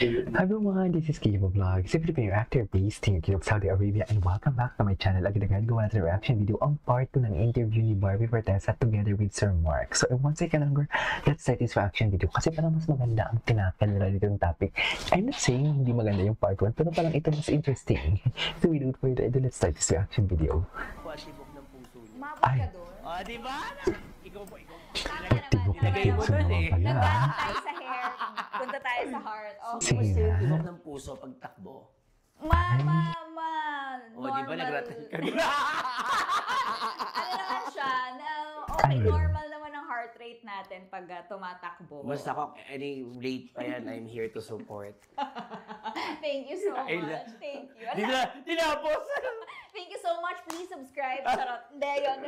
Hello mga, this is Kibo Vlog. Simply being your actor based in Kilog, Saudi Arabia, and welcome back to my channel. Agad-agad gawa natin reaction video ang part 2 ng interview ni Barbie Fortesa together with Sir Mark. So once again longer, let's start this reaction video kasi parang mas maganda ang tinakal nila dito yung topic. I'm not saying hindi maganda yung part 1, pero parang ito mas interesting. So without further ado, let's start this reaction video. Tibok ng puso niyo. Mabot Ay. ka doon. Oh, di ba? Ikaw po. Tibok na Ilagay mo puso dun naman eh. pala. Naggaling tayo sa hair. Punta tayo sa heart. Okay. Sige Kumusta yung na. tibok ng puso pag takbo? Normal. O, di ba nagratan ka? Ano naman siya? Okay, Ano? normal naman ang heart rate natin pag tumatakbo. Basta ako, any rate pa yan, I'm here to support. Thank you so Ay, much. Thank you. Tinapos! Thank you so much. Please subscribe. Charot. Hindi, yun.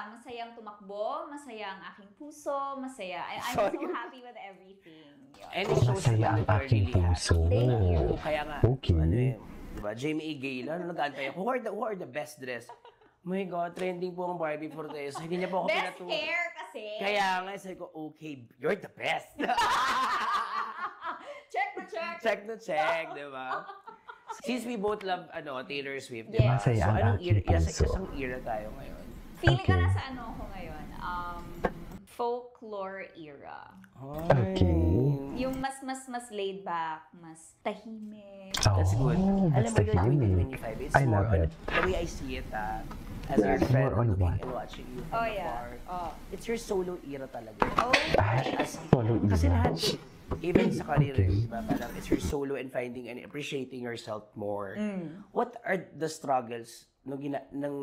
Masayang tumakbo. Masaya ang aking puso. Masaya. I'm Sorry. so happy with everything. Yun. Any shows Masaya ang that you're aking really happy. puso. Thank you. Kaya nga, Okay. ano eh, diba, Jamie A. Gayla, nag-aantay ako, who are the best dressed? Oh my God, trending po ang Barbie Fortesa. Hindi niya po ako Best pinatuwa. hair kasi. Kaya nga, sabi ko, okay, you're the best. Check na check. Check na check, di ba? Since we both love Taylor Swift, di Yes. ba? Masaya So, ang anong aking era, puso. isang era tayo ngayon? Feeling ka Okay. na sa ano ko ngayon. Folklore era. Okay. Yung mas laid back, mas tahimik. That's good. Oh, Alam that's mo the yun, unique. 2025, it's I more love on, it. the way I see it, as your More friend on looking what? and watching you Oh from yeah. afar. Oh. It's your solo era talaga. Oh. Ay, solo Kasi era. lahat, even sa career, Okay. diba, parang it's your solo and finding and appreciating yourself more. What are the struggles nung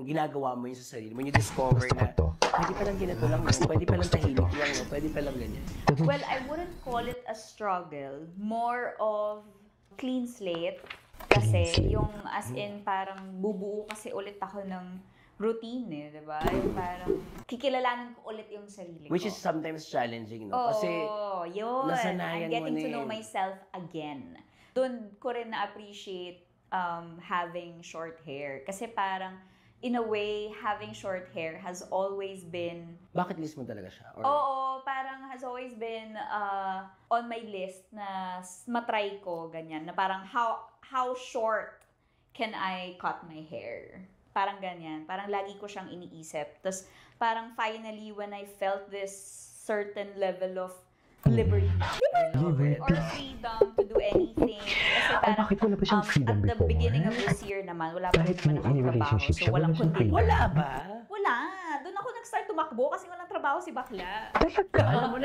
ginagawa mo yun sa sarili? When you discover Gusto ko na, to. pwede palang ganito lang, Gusto ko pwede to, palang gusto ko tahimik to. lang, pwede palang ganyan. Well, I wouldn't call it a struggle. More of clean slate. Kasi Clean slate. yung as in parang bubuo kasi ulit ako ng routine eh, di ba? Yung parang kikilalanin ko ulit yung sarili ko. Which is sometimes challenging, no? Kasi, yun. nasanayan I'm mo getting na to know eh. myself again. Doon ko rin na-appreciate having short hair. Kasi parang, in a way, having short hair has always been, bucket list mo talaga siya? Or, oo, parang has always been on my list na matry ko, ganyan. Na parang, how short can I cut my hair? Parang ganyan. Parang lagi ko siyang iniisip. Tapos parang finally, when I felt this certain level of liberty I love it. or freedom to do anything. Kasi Ay, parang bakit wala ba siyang freedom at the before? beginning of this year naman, wala pa rin Kahit naman in akong trabaho. relationship So siya, walang wala siyang kundi. freedom. Wala ba? Wala. Doon ako nag-start tumakbo kasi walang trabaho si bakla. Talaga? Alam mo,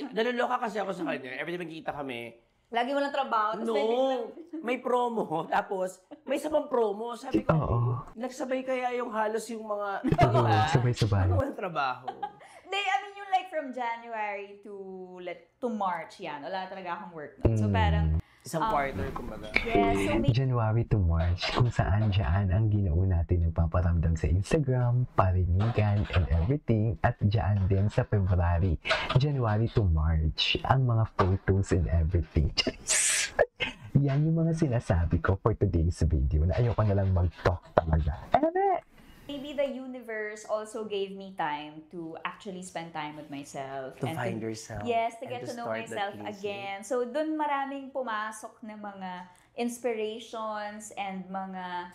naluloka kasi ako sa kanya. Every time magkita kami, Lagi walang trabaho. Tapos may biglang- no, may promo. Tapos, may sabang promo. Sabi ko, Oo. nagsabay kaya yung halos yung mga, Oo, sabay-sabay. Ano walang trabaho? Hindi, I mean yung like from January to March, yan. Wala talaga akong work nun. So parang, Isang quarter, kumbaga. yes, so may January to March, kung saan dyan ang ginoo natin nagpaparamdam sa Instagram, parinigan, and everything. At dyan din sa February, January to March, ang mga photos and everything. Yan yung mga sinasabi ko for today's video na ayoko na lang mag-talk talaga. maybe the universe also gave me time to actually spend time with myself. To and find yourself. Yes, to and get to know start that myself clean slate. again. So, dun maraming pumasok na mga inspirations and mga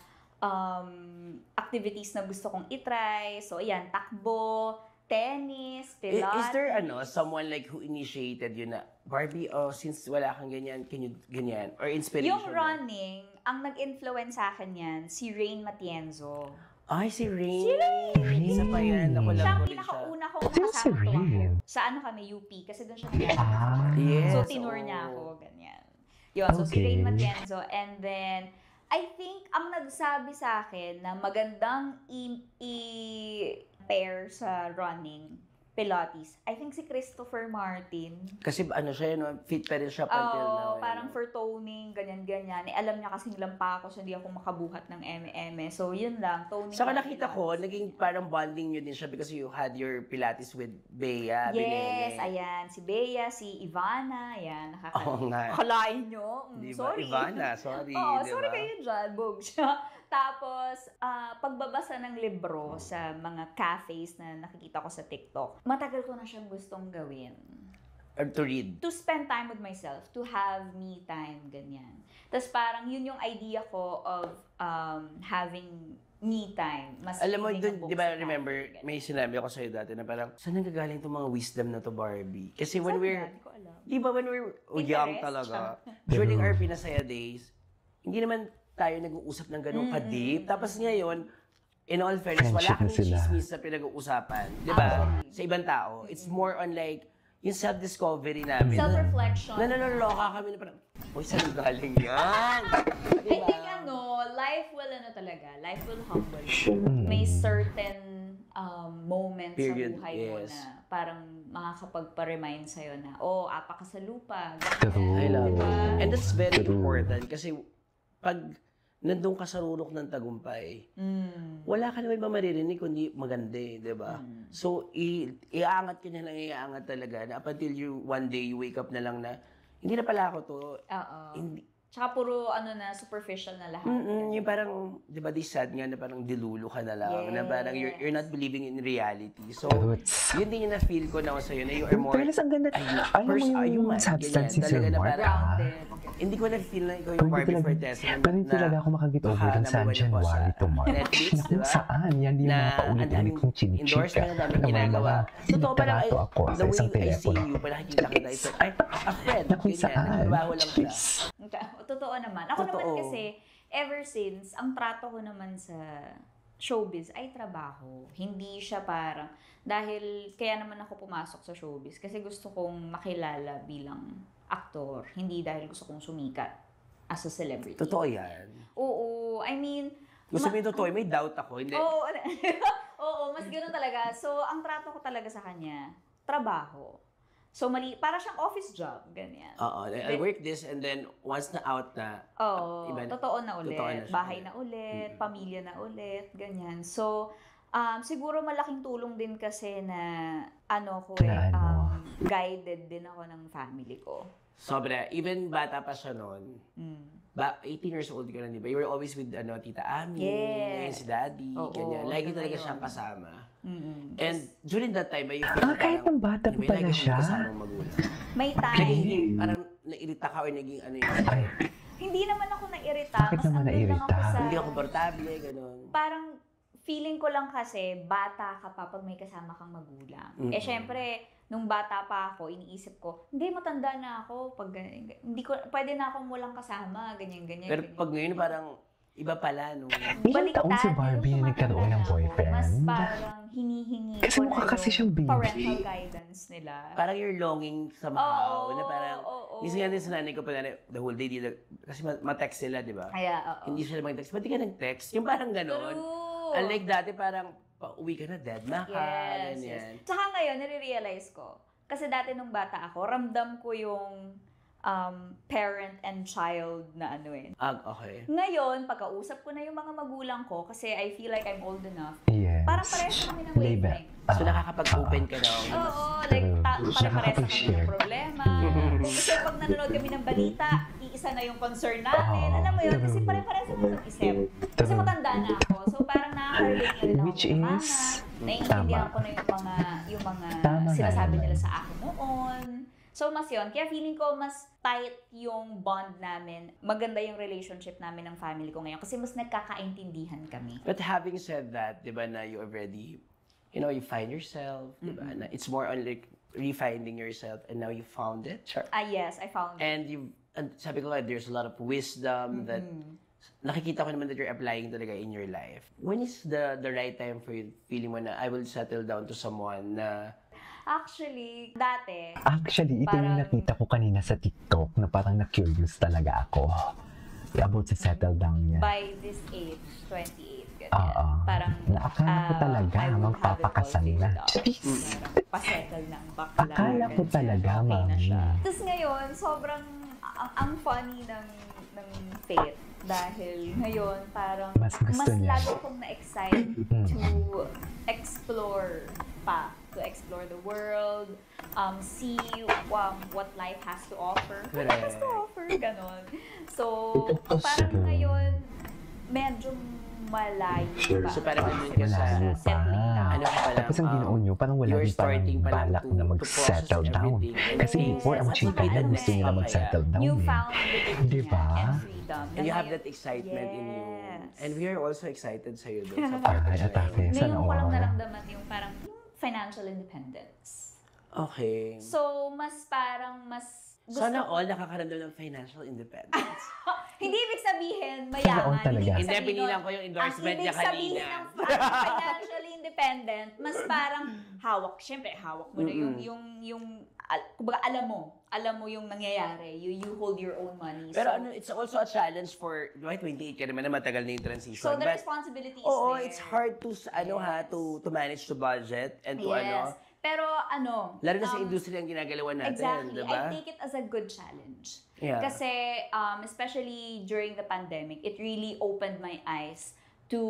activities na gusto kong itry. So, ayan, takbo, tennis, pilates. Is there someone like who initiated you na, Barbie, since wala kang ganyan, can you ganyan? Or inspiration? Yung running, ang nag-influence sa akin yan, si Rain Matienzo. Ay, si Rain. Isa pa yan. Ako Siya lang ang ko rin siya. pinakauna kong Sino si nakasama Rain? tumakbo. Sa ano kami, UP. Kasi doon siya nag Ah, Yes. So, tinur niya ako, ganyan. Yun, so si Okay. Rain Matienzo. And then, I think, ang nagsabi sa akin na magandang i-pair sa running, Pilates, I think si Christopher Martin. Kasi siya yun, fit pa rin siya up until now. Oo, parang for toning, ganyan-ganyan. Alam niya kasing lampa ako, so hindi ako makabuhat ng MM. So, yun lang, toning. Saka lang, nakita ko, Pilates. naging parang bonding nyo din siya because you had your Pilates with Bea. Yes, Binene. ayan. Si Bea, si Ivana, ayan. Oo nga. Nakakalain nyo. Di ba? Sorry. Ivana, sorry. Oo, di sorry ba? kayo dyan, bog siya. Tapos, pagbabasa ng libro sa mga cafes na nakikita ko sa TikTok, matagal ko na siyang gustong gawin. Or to read? To spend time with myself, to have me time, ganyan. Tapos parang yun yung idea ko of having me time. Mas Alam mo, reading ng dun, books di ba, na remember, ganyan. may sinabi ako sa'yo dati na parang, saan nanggagaling itong mga wisdom na to, Barbie? Kasi when Saan we're, yan? Hindi ko alam. di ba, when we're young Pinterest? talaga, True. during our Pinasaya days, hindi naman tayo nag-uusap ng ganun ka-deep. Tapos ngayon, in all fairness, wala Friendship na kang sila. chismis na pinag-uusapan. Di ba? Actually. Sa ibang tao. It's more on like, yung self-discovery namin. Self-reflection. Nananaloka kami na parang, uy, saan galing yan? I think life will humble you. May certain moments Period, sa buhay mo yes. na parang makakapagpa-remind sa'yo na, apa ka sa lupa. True. I love Diba? it. And that's very True. important kasi pag nandun ka sa rurok ng tagumpay, wala ka naman ba maririnig kundi maganda eh, di ba? So, iaangat ka na lang, iaangat talaga na up until you, one day, you wake up na lang na, hindi na pala ako to. Oo. Hindi, Tsaka puro superficial na lahat. yung parang, di ba, di sad nga na parang dilulo ka na lang, na parang you're not believing in reality. So, Truths. yun din yung na-feel ko na sa'yo na you are Yung more, fairness, ang ganda. Alam mo yung human, substance ni ganyan. Sir Talaga na Mark, parang- Grounded. hindi ko na-feel na ikaw Pero yung hindi Barbie talaga- Fortesa Pero hindi talaga ako makagit over baka dun sa nabuhay na po January sa to March. Netflix, Na di kung ba? saan, yan din Na mga ang paulit-ulit daming kong chinichika. endorsement, ang daming ginagawa. Totoo pa lang, Literato ako sa the isang way I see telepono. you, pala nakikita kita, it's like, ay, a friend, Na kung ganyan, saan. nagbabaho lang siya. Jeez. Totoo naman. Ako Totoo. naman kasi, ever since, ang trato ko naman sa showbiz ay trabaho. Hindi siya parang, dahil kaya naman ako pumasok sa showbiz kasi gusto kong makilala bilang aktor. Hindi dahil gusto kong sumikat as a celebrity. Totoo yan. Oo. I mean, Gusto mo yung totoo, may doubt ako, hindi. Oo, oo, mas ganoon talaga. So, ang trato ko talaga sa kanya, trabaho. So, para siyang office job, ganyan. Oo, I work this and then once na out na, Oo, iba- totoo na ulit. totoo na siya. Bahay na ulit, pamilya na ulit, ganyan. So, siguro malaking tulong din kasi na, guided din ako ng family ko. sobra, even bata pa siya noon, 18 years old ka na, di ba? You were always with, Tita Ami, Yes. si Daddy, Oo, ganyan. Lagi hanggang talaga ngayon. siyang kasama. And during that time, you feel na Kahit parang, ng bata "Ano pa ba, pala lagi akong siya?" kasama ng magulang. May Naging, time. parang nairita ka or naging ano yun. Hindi naman ako nairita. Bakit Mas naman andun lang nairita? ako sa... Hindi ako komportable, gano'n. Parang feeling ko lang kasi bata ka pa pag may kasama kang magulang. Eh syempre, nung bata pa ako, iniisip ko, hindi, matanda na ako. Pag, hindi ko, pwede na akong walang kasama, ganyan. Pero pag ngayon, parang iba pala, no? Ilang taon si Baliktad, Barbie yung na nagkaroon ng tumatanda na ako, boyfriend? Mas parang hinihingi Kasi ko mukha na kasi yung siyang baby. parental guidance nila. Parang you're longing somehow, Oo, na parang, oo. minsan nga din sa nanay ko pa na the whole day, kasi ma-text sila, di ba? Kaya, oo. Hindi sila mag-text. Ba't di ka nag-text? Yung parang gano'n. True. Unlike dati, parang, pauwi ka na, dead na ka, Yes, ganyan. yes. Tsaka ngayon, nare-realize ko, kasi dati nung bata ako, ramdam ko yung parent and child na Okay. Ngayon, pagkausap ko na yung mga magulang ko, kasi I feel like I'm old enough, Yes. parang parehas kami ng Label. wavelength. So, nakakapag-open ka daw. Oo, like, pare-parehas na kami Nakakapag-share. ng problema. Kung gusto pag nanonood kami ng balita, iisa na yung concern natin. Alam mo yun, kasi pare-parehas na ng isip. Kasi matanda na ako, so parang nakaka-relate na rin ako Which sa mga. is, Naiintindihan tama. ko na yung mga Tama nga sinasabi naman. nila sa akin noon. So, mas yun. Kaya feeling ko mas tight yung bond namin. Maganda yung relationship namin ng family ko ngayon kasi mas nagkakaintindihan kami. But having said that, di ba, na you already, you find yourself, di ba, na it's more on like refinding yourself and now you found it. Sure. Yes, I found it. And sabi ko nga, there's a lot of wisdom that nakikita ko naman that you're applying talaga in your life. When is the right time for you feeling mo na I will settle down to someone na Actually, dati, Actually, ito yung Parang- nakita ko kanina sa TikTok na parang na-curious talaga ako about sa settle down niya. by this age, 28, ganyan. Oo. Parang, Naakala ko talaga I would have it all magpapakasal na. figured out. Jeez. Parang pasettle na ang bakla. Akala ko ganyan. talaga, Okay na mami. siya. Tapos ngayon, sobrang, ang funny ng fate. Dahil ngayon, parang, Mas gusto niya. lalo kong na-excite to explore pa. To explore the world, see what life has to offer. What life has to offer, ganon. So, Ito parang true. ngayon, medyo malayo Sure. pa. So, parang nandun ka sa Malayo pa. settling down. ano ka pa lang, Tapos ang ginoon nyo, parang wala you're din parang starting pa lang balak to na process mag-settle down. everything. Kasi Yes. before, ang At chika saka yan, ano gusto nila eh, mag-settle down You eh. found liberty Diba? and freedom. And you have ngayon- that excitement in you. Yes. And we are also excited sa'yo doon sa Ay, package na atake. yun. Sana Ngayon ko lang all. naramdaman yung parang yung financial independence. Okay. So, mas parang mas gusto Sana all nakakaramdam ng financial independence. Hindi ibig sabihin Sana all mayaman. talaga. ibig Hindi, sabihin binilang nun, ko yung endorsement ang niya ibig sabihin kanina. ng financially independent, mas parang hawak. Siyempre, hawak mo na kumbaga alam mo yung nangyayari. You hold your own money. Pero So, it's also a challenge for, 28 ka naman na matagal na yung transition. so the but, responsibility is oo, there. it's hard to, to manage the budget and to Yes. Pero lalo na sa industriya ang ginagalawan natin, exactly. diba? I take it as a good challenge. Yeah. Kasi, especially during the pandemic, it really opened my eyes to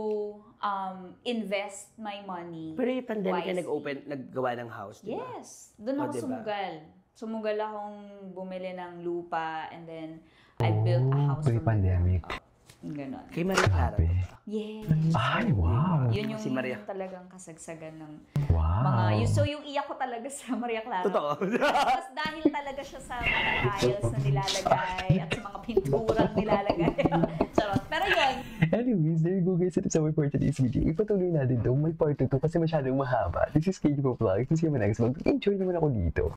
invest my money. Pero yung pandemic na wisely. naggawa ng house, diba? Yes. Doon ako diba? sumugal. Sumugal akong bumili ng lupa and then I built a house from the pre-pandemic. ground up. Ganon. Kay Maria Clara. Grabe. Yes. Ay, wow. Yun yung, Si Maria. yung talagang kasagsagan ng Wow. so yung iyak ko talaga sa Maria Clara. Totoo. Mas dahil talaga siya sa mga tiles na nilalagay at sa mga pinturang nilalagay. Charot. Pero yun, Anyways, there you go guys. Ito sa for today's video. Ipatuloy natin to. May part 2 kasi masyadong mahaba. This is KG Vlog. Ito siya next vlog. Enjoy naman ako dito.